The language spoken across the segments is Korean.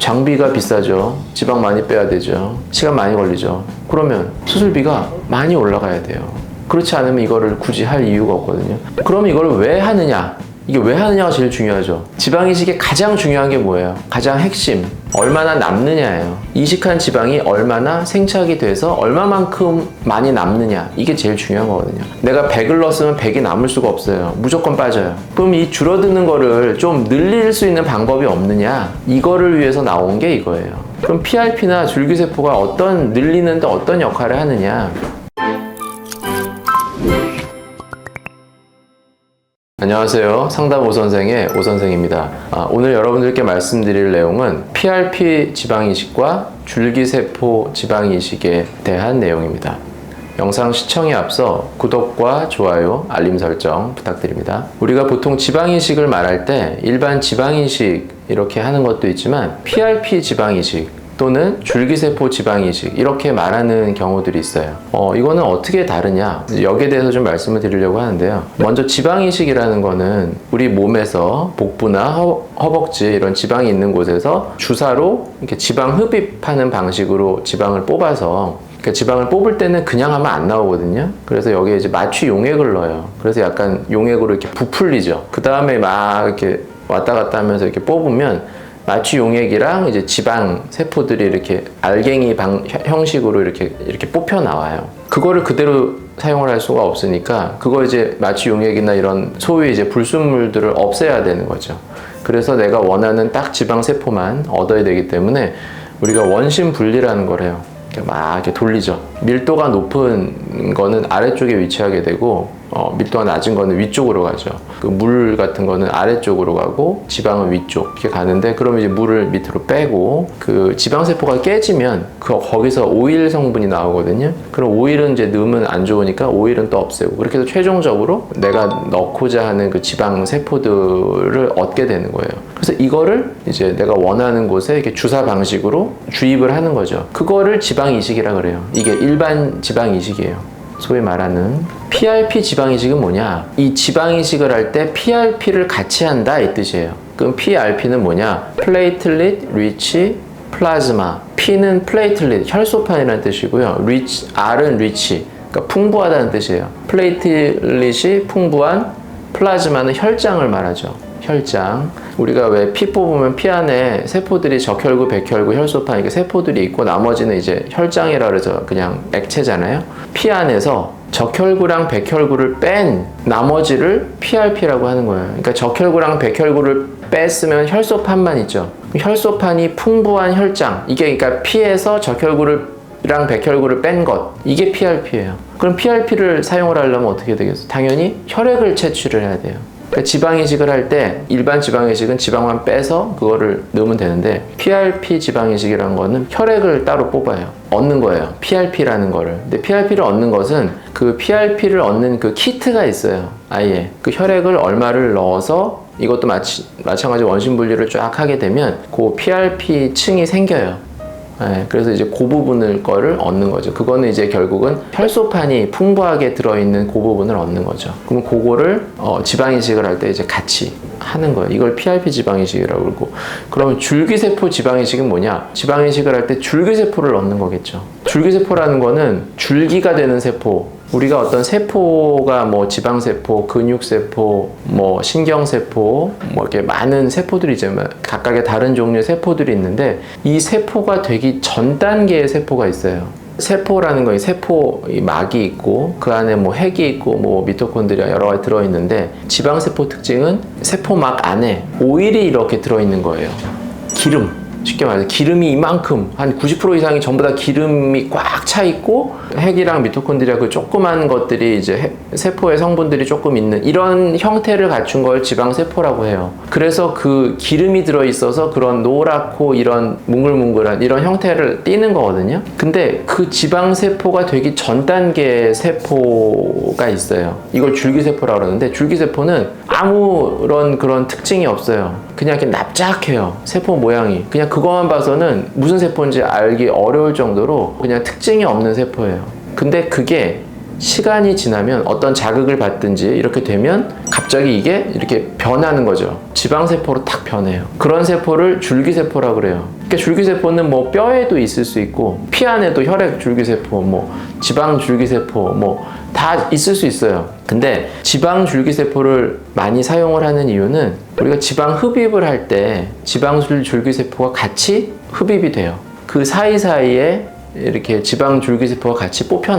장비가 비싸죠. 지방 많이 빼야 되죠. 시간 많이 걸리죠. 그러면 수술비가 많이 올라가야 돼요. 그렇지 않으면 이거를 굳이 할 이유가 없거든요. 그럼 이걸 왜 하느냐? 이게 왜 하느냐가 제일 중요하죠. 지방 이식의 가장 중요한 게 뭐예요? 가장 핵심, 얼마나 남느냐예요. 이식한 지방이 얼마나 생착이 돼서 얼마만큼 많이 남느냐, 이게 제일 중요한 거거든요. 내가 100을 넣었으면 100이 남을 수가 없어요. 무조건 빠져요. 그럼 이 줄어드는 거를 좀 늘릴 수 있는 방법이 없느냐, 이거를 위해서 나온 게 이거예요. 그럼 PRP나 줄기세포가 어떤 늘리는데 어떤 역할을 하느냐. 안녕하세요. 상담 오선생의 오선생입니다. 오늘 여러분들께 말씀드릴 내용은 PRP 지방이식과 줄기세포 지방이식에 대한 내용입니다. 영상 시청에 앞서 구독과 좋아요, 알림 설정 부탁드립니다. 우리가 보통 지방이식을 말할 때 일반 지방이식 이렇게 하는 것도 있지만 PRP 지방이식 또는 줄기세포 지방이식 이렇게 말하는 경우들이 있어요. 이거는 어떻게 다르냐, 여기에 대해서 좀 말씀을 드리려고 하는데요. 먼저 지방이식이라는 거는 우리 몸에서 복부나 허벅지 이런 지방이 있는 곳에서 주사로 이렇게 지방 흡입하는 방식으로 지방을 뽑아서, 그러니까 지방을 뽑을 때는 그냥 하면 안 나오거든요. 그래서 여기에 이제 마취 용액을 넣어요. 그래서 약간 용액으로 이렇게 부풀리죠. 그 다음에 막 이렇게 왔다 갔다 하면서 이렇게 뽑으면 마취 용액이랑 이제 지방 세포들이 이렇게 알갱이 형식으로 이렇게 뽑혀 나와요. 그거를 그대로 사용을 할 수가 없으니까 그거 이제 마취 용액이나 이런 소위 이제 불순물들을 없애야 되는 거죠. 그래서 내가 원하는 딱 지방 세포만 얻어야 되기 때문에 우리가 원심 분리라는 걸 해요. 막 이렇게 돌리죠. 밀도가 높은 거는 아래쪽에 위치하게 되고 밀도가 낮은 거는 위쪽으로 가죠. 그 물 같은 거는 아래쪽으로 가고 지방은 위쪽 이렇게 가는데, 그러면 이제 물을 밑으로 빼고 그 지방세포가 깨지면 거기서 오일 성분이 나오거든요. 그럼 오일은 이제 넣으면 안 좋으니까 오일은 또 없애고, 그렇게 해서 최종적으로 내가 넣고자 하는 그 지방세포들을 얻게 되는 거예요. 그래서 이거를 이제 내가 원하는 곳에 이렇게 주사 방식으로 주입을 하는 거죠. 그거를 지방이식이라 그래요. 이게 일반 지방이식이에요. 소위 말하는 PRP 지방이식은 뭐냐? 이 지방이식을 할 때 PRP를 같이 한다 이 뜻이에요. 그럼 PRP는 뭐냐? 플레이틀릿 리치 플라즈마. P는 플레이틀릿, 혈소판이라는 뜻이고요. R은 리치, 그러니까 풍부하다는 뜻이에요. 플레이틀릿이 풍부한, 플라즈마는 혈장을 말하죠. 혈장. 우리가 왜 피 뽑으면 피 안에 세포들이 적혈구, 백혈구, 혈소판 이렇게 세포들이 있고 나머지는 이제 혈장이라 그래서 그냥 액체잖아요. 피 안에서 적혈구랑 백혈구를 뺀 나머지를 PRP라고 하는 거예요. 그러니까 적혈구랑 백혈구를 뺐으면 혈소판만 있죠. 혈소판이 풍부한 혈장, 이게 그러니까 피에서 적혈구랑 백혈구를 뺀 것, 이게 PRP예요. 그럼 PRP를 사용을 하려면 어떻게 되겠어요? 당연히 혈액을 채취를 해야 돼요. 그러니까 지방이식을 할 때 일반 지방이식은 지방만 빼서 그거를 넣으면 되는데, PRP 지방이식이라는 거는 혈액을 따로 뽑아요. 얻는 거예요. PRP라는 거를. 근데 PRP를 얻는 것은 그 PRP를 얻는 그 키트가 있어요. 아예 그 혈액을 얼마를 넣어서, 이것도 마찬가지 원심 분리를 쫙 하게 되면 그 PRP 층이 생겨요. 네, 그래서 이제 그 부분을 거를 얻는 거죠. 그거는 이제 결국은 혈소판이 풍부하게 들어있는 그 부분을 얻는 거죠. 그럼 그거를 지방이식을 할 때 이제 같이 하는 거예요. 이걸 PRP 지방이식이라고 그러고, 그러면 줄기세포 지방이식은 뭐냐? 지방이식을 할 때 줄기세포를 얻는 거겠죠. 줄기세포라는 거는 줄기가 되는 세포, 우리가 어떤 세포가 뭐 지방세포, 근육세포, 뭐 신경세포, 뭐 이렇게 많은 세포들이 이제 각각의 다른 종류의 세포들이 있는데, 이 세포가 되기 전 단계의 세포가 있어요. 세포라는 거, 세포 막이 있고 그 안에 뭐 핵이 있고 뭐 미토콘드리아 여러 가지 들어있는데, 지방세포 특징은 세포막 안에 오일이 이렇게 들어있는 거예요. 기름. 쉽게 말해서 기름이 이만큼, 한 90% 이상이 전부 다 기름이 꽉 차 있고, 핵이랑 미토콘드리아 그 조그만 것들이 이제 세포의 성분들이 조금 있는 이런 형태를 갖춘 걸 지방세포라고 해요. 그래서 그 기름이 들어있어서 그런 노랗고 이런 뭉글뭉글한 이런 형태를 띠는 거거든요. 근데 그 지방세포가 되기 전 단계의 세포가 있어요. 이걸 줄기세포라고 그러는데, 줄기세포는 아무런 그런 특징이 없어요. 그냥 이렇게 납작해요. 세포 모양이. 그냥 그거만 봐서는 무슨 세포인지 알기 어려울 정도로 그냥 특징이 없는 세포예요. 근데 그게 시간이 지나면 어떤 자극을 받든지 이렇게 되면 갑자기 이게 이렇게 변하는 거죠. 지방세포로 탁 변해요. 그런 세포를 줄기세포라고 그래요. 그러니까 줄기세포는 뭐 뼈에도 있을 수 있고 피 안에도 혈액 줄기세포, 뭐 지방 줄기세포 뭐 다 있을 수 있어요. 근데 지방 줄기세포를 많이 사용을 하는 이유는 우리가 지방 흡입을 할 때 지방 줄기세포가 같이 흡입이 돼요. 그 사이사이에 이렇게 지방 줄기세포가 같이 뽑혀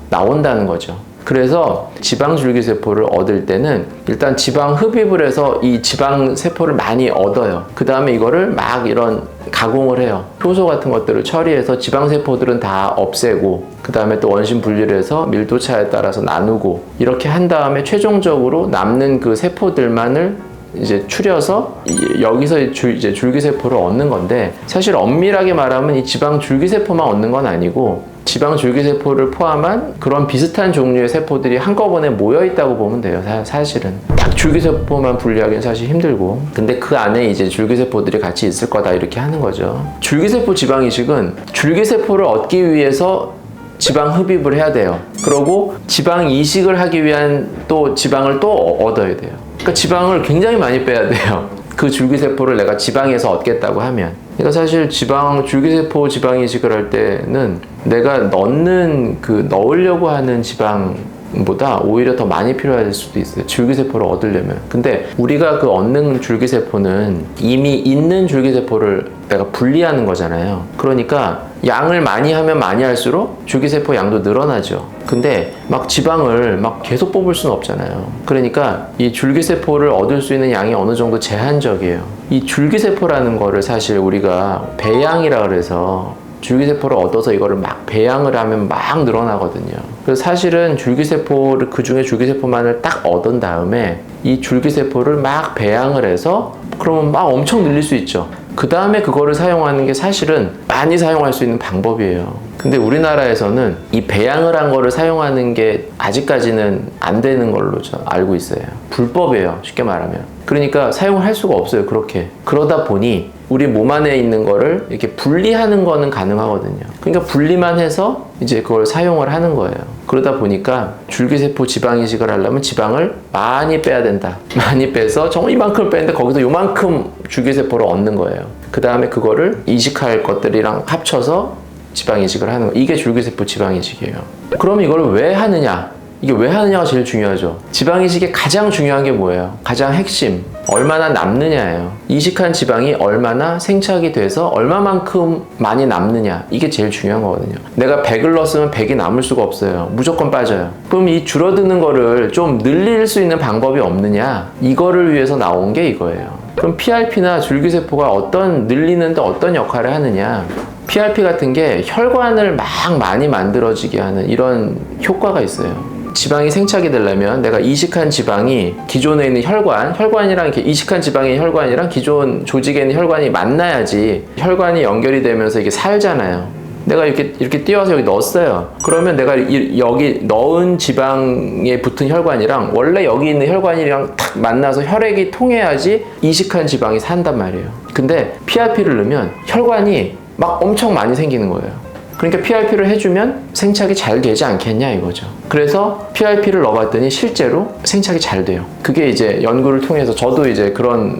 나온다는 거죠. 그래서 지방 줄기세포를 얻을 때는 일단 지방 흡입을 해서 이 지방 세포를 많이 얻어요. 그 다음에 이거를 막 이런 가공을 해요. 효소 같은 것들을 처리해서 지방 세포들은 다 없애고 그 다음에 또 원심 분리를 해서 밀도차에 따라서 나누고 이렇게 한 다음에 최종적으로 남는 그 세포들만을 이제 추려서 여기서 이제 줄기세포를 얻는 건데, 사실 엄밀하게 말하면 이 지방 줄기세포만 얻는 건 아니고 지방 줄기세포를 포함한 그런 비슷한 종류의 세포들이 한꺼번에 모여 있다고 보면 돼요. 사실은 딱 줄기세포만 분리하기는 사실 힘들고, 근데 그 안에 이제 줄기세포들이 같이 있을 거다 이렇게 하는 거죠. 줄기세포 지방이식은 줄기세포를 얻기 위해서 지방 흡입을 해야 돼요. 그리고 지방 이식을 하기 위한 또 지방을 또 얻어야 돼요. 그러니까 지방을 굉장히 많이 빼야 돼요. 그 줄기세포를 내가 지방에서 얻겠다고 하면. 그러니까 사실 줄기세포 지방 이식을 할 때는 내가 넣으려고 하는 지방보다 오히려 더 많이 필요할 수도 있어요. 줄기세포를 얻으려면. 근데 우리가 그 얻는 줄기세포는 이미 있는 줄기세포를 내가 분리하는 거잖아요. 그러니까 양을 많이 하면 많이 할수록 줄기세포 양도 늘어나죠. 근데 막 지방을 막 계속 뽑을 수는 없잖아요. 그러니까 이 줄기세포를 얻을 수 있는 양이 어느 정도 제한적이에요. 이 줄기세포라는 거를 사실 우리가 배양이라 그래서 줄기세포를 얻어서 이거를 막 배양을 하면 막 늘어나거든요. 그래서 사실은 그 중에 줄기세포만을 딱 얻은 다음에 이 줄기세포를 막 배양을 해서 그러면 막 엄청 늘릴 수 있죠. 그 다음에 그거를 사용하는 게 사실은 많이 사용할 수 있는 방법이에요. 근데 우리나라에서는 이 배양을 한 거를 사용하는 게 아직까지는 안 되는 걸로 알고 있어요. 불법이에요, 쉽게 말하면. 그러니까 사용을 할 수가 없어요, 그렇게. 그러다 보니 우리 몸 안에 있는 거를 이렇게 분리하는 거는 가능하거든요. 그러니까 분리만 해서 이제 그걸 사용을 하는 거예요. 그러다 보니까 줄기세포 지방 이식을 하려면 지방을 많이 빼야 된다. 많이 빼서 정말 이만큼 빼는데 거기서 요만큼 줄기세포를 얻는 거예요. 그 다음에 그거를 이식할 것들이랑 합쳐서 지방 이식을 하는 거. 이게 줄기세포 지방 이식이에요. 그럼 이걸 왜 하느냐? 이게 왜 하느냐가 제일 중요하죠. 지방 이식의 가장 중요한 게 뭐예요? 가장 핵심, 얼마나 남느냐예요. 이식한 지방이 얼마나 생착이 돼서 얼마만큼 많이 남느냐, 이게 제일 중요한 거거든요. 내가 100을 넣었으면 100이 남을 수가 없어요. 무조건 빠져요. 그럼 이 줄어드는 거를 좀 늘릴 수 있는 방법이 없느냐, 이거를 위해서 나온 게 이거예요. 그럼 PRP나 줄기세포가 늘리는데 어떤 역할을 하느냐, PRP 같은 게 혈관을 막 많이 만들어지게 하는 이런 효과가 있어요. 지방이 생착이 되려면 내가 이식한 지방이 기존에 있는 혈관이랑 이렇게 이식한 지방의 혈관이랑 기존 조직에 있는 혈관이 만나야지 혈관이 연결이 되면서 이게 살잖아요. 내가 이렇게 띄워서 여기 넣었어요. 그러면 내가 여기 넣은 지방에 붙은 혈관이랑 원래 여기 있는 혈관이랑 탁 만나서 혈액이 통해야지 이식한 지방이 산단 말이에요. 근데 PRP를 넣으면 혈관이 막 엄청 많이 생기는 거예요. 그러니까 PRP를 해주면 생착이 잘 되지 않겠냐 이거죠. 그래서 PRP를 넣어봤더니 실제로 생착이 잘 돼요. 그게 이제 연구를 통해서 저도 이제 그런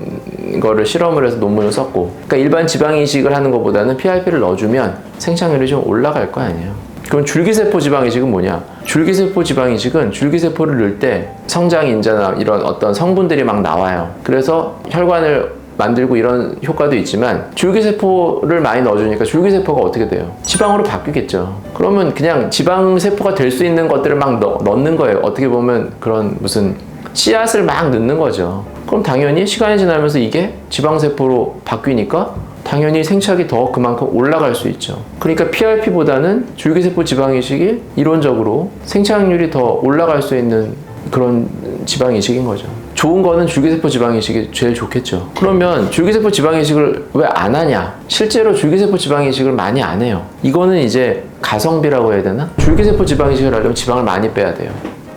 거를 실험을 해서 논문을 썼고, 그러니까 일반 지방 이식을 하는 것보다는 PRP를 넣어주면 생착률이 좀 올라갈 거 아니에요. 그럼 줄기세포 지방 이식은 뭐냐? 줄기세포 지방 이식은 줄기세포를 넣을 때 성장인자나 이런 어떤 성분들이 막 나와요. 그래서 혈관을 만들고 이런 효과도 있지만 줄기세포를 많이 넣어주니까 줄기세포가 어떻게 돼요? 지방으로 바뀌겠죠. 그러면 그냥 지방세포가 될 수 있는 것들을 막 넣는 거예요. 어떻게 보면 그런 무슨 씨앗을 막 넣는 거죠. 그럼 당연히 시간이 지나면서 이게 지방세포로 바뀌니까 당연히 생착이 더 그만큼 올라갈 수 있죠. 그러니까 PRP보다는 줄기세포 지방이식이 이론적으로 생착률이 더 올라갈 수 있는 그런 지방이식인 거죠. 좋은 거는 줄기세포 지방이식이 제일 좋겠죠. 그러면 줄기세포 지방이식을 왜 안 하냐? 실제로 줄기세포 지방이식을 많이 안 해요. 이거는 이제 가성비라고 해야 되나? 줄기세포 지방이식을 하려면 지방을 많이 빼야 돼요.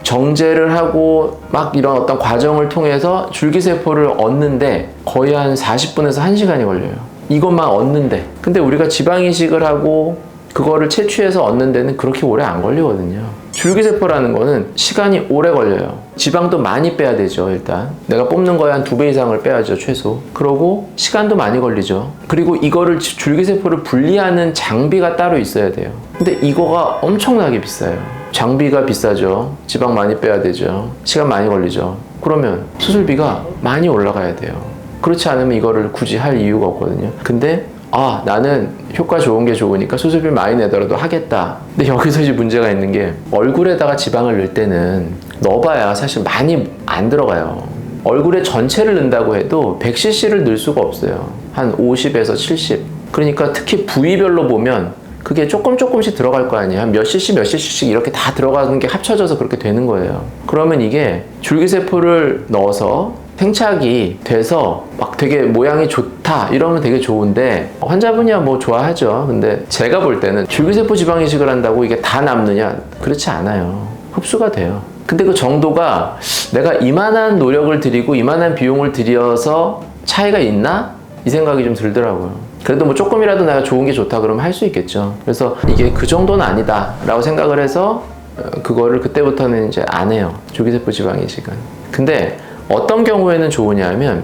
정제를 하고 막 이런 어떤 과정을 통해서 줄기세포를 얻는데 거의 한 40분에서 1시간이 걸려요. 이것만 얻는데. 근데 우리가 지방이식을 하고 그거를 채취해서 얻는 데는 그렇게 오래 안 걸리거든요. 줄기세포라는 거는 시간이 오래 걸려요. 지방도 많이 빼야 되죠. 일단 내가 뽑는 거에 한 2배 이상을 빼야죠, 최소. 그러고 시간도 많이 걸리죠. 그리고 이거를 줄기세포를 분리하는 장비가 따로 있어야 돼요. 근데 이거가 엄청나게 비싸요. 장비가 비싸죠. 지방 많이 빼야 되죠. 시간 많이 걸리죠. 그러면 수술비가 많이 올라가야 돼요. 그렇지 않으면 이거를 굳이 할 이유가 없거든요. 근데 나는 효과 좋은 게 좋으니까 수술비 많이 내더라도 하겠다. 근데 여기서 이제 문제가 있는 게, 얼굴에다가 지방을 넣을 때는 넣어봐야 사실 많이 안 들어가요. 얼굴에 전체를 넣는다고 해도 100cc를 넣을 수가 없어요. 한 50에서 70. 그러니까 특히 부위별로 보면 그게 조금씩 들어갈 거 아니에요. 한 몇 cc씩 이렇게 다 들어가는 게 합쳐져서 그렇게 되는 거예요. 그러면 이게 줄기세포를 넣어서 생착이 돼서 막 되게 모양이 좋다 이러면 되게 좋은데, 환자분이야 뭐 좋아하죠. 근데 제가 볼 때는 줄기세포 지방 이식을 한다고 이게 다 남느냐? 그렇지 않아요. 흡수가 돼요. 근데 그 정도가 내가 이만한 노력을 들이고 이만한 비용을 들여서 차이가 있나? 이 생각이 좀 들더라고요. 그래도 뭐 조금이라도 내가 좋은 게 좋다 그러면 할 수 있겠죠. 그래서 이게 그 정도는 아니다 라고 생각을 해서 그거를 그때부터는 이제 안 해요, 줄기세포 지방 이식은. 근데 어떤 경우에는 좋으냐면,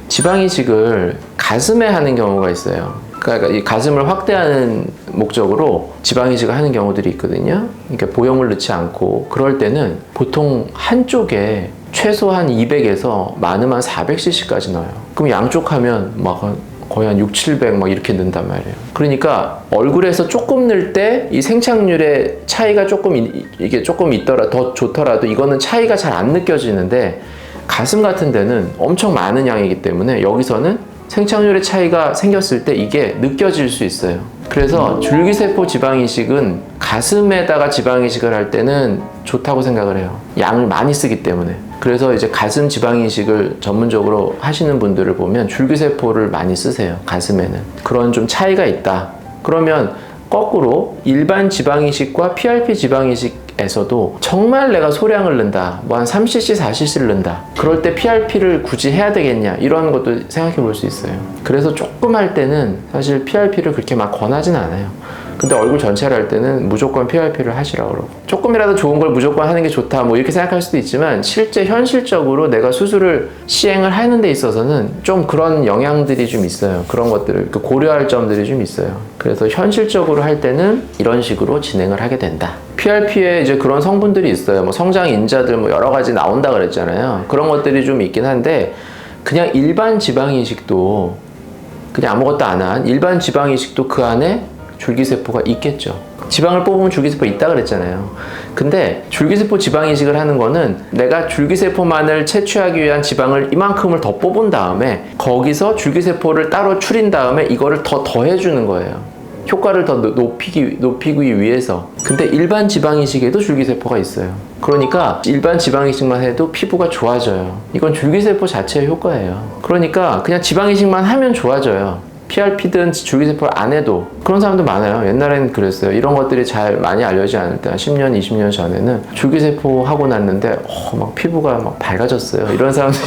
지방 이식을 가슴에 하는 경우가 있어요. 그러니까 이 가슴을 확대하는 목적으로 지방 이식을 하는 경우들이 있거든요. 그러니까 보형물 넣지 않고. 그럴 때는 보통 한쪽에 최소한 200에서 많으면 400cc까지 넣어요. 그럼 양쪽 하면 막 거의 한 6, 700 막 이렇게 넣는단 말이에요. 그러니까 얼굴에서 조금 넣을 때 이 생착률의 차이가 이게 조금 있더라, 더 좋더라도 이거는 차이가 잘 안 느껴지는데, 가슴 같은 데는 엄청 많은 양이기 때문에 여기서는 생착률의 차이가 생겼을 때 이게 느껴질 수 있어요. 그래서 줄기세포 지방 이식은 가슴에다가 지방 이식을 할 때는 좋다고 생각을 해요. 양을 많이 쓰기 때문에. 그래서 이제 가슴 지방 이식을 전문적으로 하시는 분들을 보면 줄기세포를 많이 쓰세요, 가슴에는. 그런 좀 차이가 있다. 그러면 거꾸로 일반 지방 이식과 PRP 지방 이식에서도 정말 내가 소량을 넣는다, 뭐 한 3cc, 4cc를 넣는다, 그럴 때 PRP를 굳이 해야 되겠냐, 이런 것도 생각해 볼 수 있어요. 그래서 조금 할 때는 사실 PRP를 그렇게 막 권하진 않아요. 근데 얼굴 전체를 할 때는 무조건 PRP를 하시라고 그러고, 조금이라도 좋은 걸 무조건 하는 게 좋다 뭐 이렇게 생각할 수도 있지만, 실제 현실적으로 내가 수술을 시행을 하는 데 있어서는 좀 그런 영향들이 좀 있어요. 그런 것들을 고려할 점들이 좀 있어요. 그래서 현실적으로 할 때는 이런 식으로 진행을 하게 된다. PRP에 이제 그런 성분들이 있어요. 뭐 성장 인자들 뭐 여러 가지 나온다 그랬잖아요. 그런 것들이 좀 있긴 한데, 그냥 일반 지방 이식도, 그냥 아무것도 안 한 일반 지방 이식도 그 안에 줄기세포가 있겠죠. 지방을 뽑으면 줄기세포 있다 그랬잖아요. 근데 줄기세포 지방 이식을 하는 거는 내가 줄기세포만을 채취하기 위한 지방을 이만큼을 더 뽑은 다음에 거기서 줄기세포를 따로 추린 다음에 이거를 더 더해주는 거예요. 효과를 더 높이기 위해서. 근데 일반 지방 이식에도 줄기세포가 있어요. 그러니까 일반 지방 이식만 해도 피부가 좋아져요. 이건 줄기세포 자체의 효과예요. 그러니까 그냥 지방 이식만 하면 좋아져요. PRP든 줄기세포를 안 해도. 그런 사람도 많아요. 옛날에는 그랬어요. 이런 것들이 잘 많이 알려지지 않을 때, 한 10년, 20년 전에는 줄기세포 하고 났는데 막 피부가 막 밝아졌어요, 이런 사람들.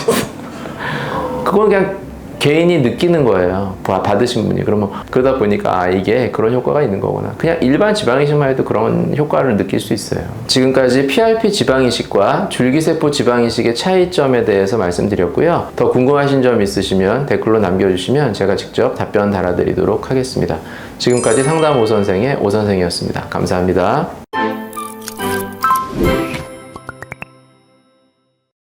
그건 그냥 개인이 느끼는 거예요, 받으신 분이. 그러면 그러다 보니까 이게 그런 효과가 있는 거구나. 그냥 일반 지방이식만 해도 그런 효과를 느낄 수 있어요. 지금까지 PRP 지방이식과 줄기세포 지방이식의 차이점에 대해서 말씀드렸고요. 더 궁금하신 점 있으시면 댓글로 남겨주시면 제가 직접 답변 달아드리도록 하겠습니다. 지금까지 상담 오선생의 오선생이었습니다. 감사합니다.